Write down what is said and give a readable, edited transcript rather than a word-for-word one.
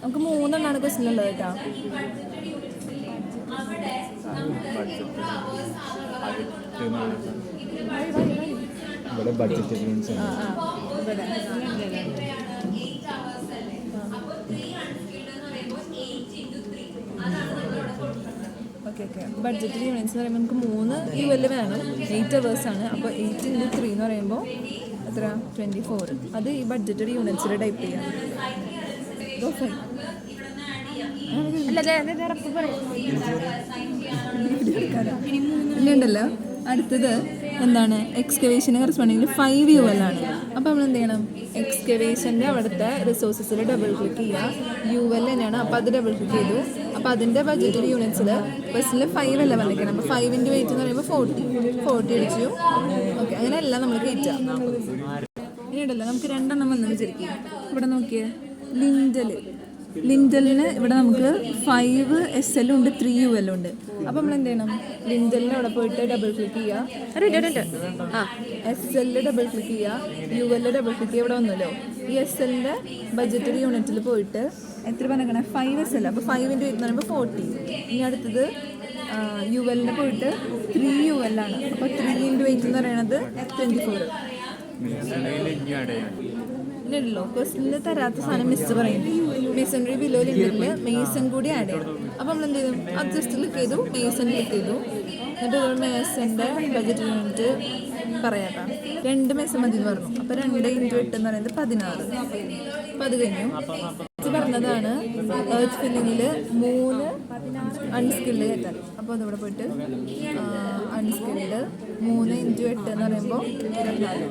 നമുക്ക് 3 ക്വസ്റ്റ്യൻ ഉള്ളത് കേട്ടോ. ഇവിടെ ബഡ്ജറ്റ് ഓക്കെ ബഡ്ജറ്റ് യൂണിറ്റ്സ് എന്ന് പറയുമ്പോൾ നമുക്ക് 3 UL വേണം. 8 hours ആണ്. അപ്പോൾ 8 × 3 എന്ന് പറയുമ്പോൾ എത്ര 24. അത് ഈ ബഡ്ജറ്റഡ് യൂണിറ്റ്സിൽ ടൈപ്പ് ചെയ്യാം. ഇനിയുണ്ടല്ലോ അടുത്തത് എന്താണ്, എക്സ്കവേഷന് കറസ്പോണ്ടിങ്ങിൽ 5 UL ആണ്. അപ്പോൾ നമ്മൾ എന്ത് ചെയ്യണം, എക്സ്കവേഷൻ്റെ അവിടുത്തെ റിസോഴ്സസിൽ ഡബിൾ ക്ലിക്ക് ചെയ്യുക. UL തന്നെയാണ്. അപ്പോൾ അത് ഡബിൾ ക്ലിക്ക് ചെയ്തു. അപ്പോൾ അതിൻ്റെ ബഡ്ജറ്റഡ് യൂണിറ്റ്സിൽ ഫസ്റ്റിൽ 5 അല്ല വന്നിരിക്കണം. അപ്പോൾ 5 × 8 എന്ന് പറയുമ്പോൾ 40 അടിച്ചു. ഓക്കെ, അങ്ങനെ എല്ലാം നമ്മൾ കയറ്റാം. ഇനി ഉണ്ടല്ലോ നമുക്ക് 2 എണ്ണം വന്ന് വിചാരിക്കുക. ഇവിടെ നോക്കിയേ, ലിൻഡലിന് ഇവിടെ നമുക്ക് 5 SL ഉണ്ട്, 3 UL ഉണ്ട്. അപ്പോൾ നമ്മൾ എന്ത് ചെയ്യണം, ലിൻഡലിന് അവിടെ പോയിട്ട് ഡബിൾ ക്ലിക്ക് ചെയ്യുക. SL ഡബിൾ ക്ലിക്ക് ചെയ്യുക, UL ഡബിൾ ക്ലിക്ക് ചെയ്യുക. ഇവിടെ വന്നല്ലോ ഈ SLൻ്റെ ബഡ്ജറ്റഡ് യൂണിറ്റിൽ പോയിട്ട് എത്ര പറഞ്ഞേക്കണേ 5 SL. അപ്പോൾ 5 × 8 എന്ന് പറയുമ്പോൾ 40. ഇനി അടുത്തത് UL പോയിട്ട് 3 UL ആണ്. അപ്പോൾ 3 × 8 എന്ന് പറയുന്നത് 24. ഇല്ലല്ലോ ക്വസ്റ്റിനിൽ തരാത്ത സാധനം മിസ് പറയുന്നുണ്ട്. മേസൺറി ബിലോ ലിൻഡറിൽ മേസൺ കൂടി ആഡ് ചെയ്യണം. അപ്പോൾ നമ്മൾ എന്ത് ചെയ്തു, അത് ജസ്റ്റ് ക്ലിക്ക് ചെയ്തു, മേസൺ ക്ലിക്ക് ചെയ്തു. എന്നിട്ട് മേസൻ്റെ ബഡ്ജറ്റ് യൂണിറ്റ് പറയാട്ടോ. 2 മേസൺ മതി എന്ന് പറഞ്ഞു. അപ്പോൾ 2 × 8 എന്ന് പറയുന്നത് 16. അപ്പോൾ അത് കഴിഞ്ഞു. പറഞ്ഞതാണ് എർത്ത് ഫില്ലിങ്ങിൽ 3 അൺസ്കിൽഡ് കയറ്റാൻ. അപ്പോൾ അതിവിടെ പോയിട്ട് അൺസ്കിൽഡ് 3 × 8 എന്ന് പറയുമ്പോൾ 24.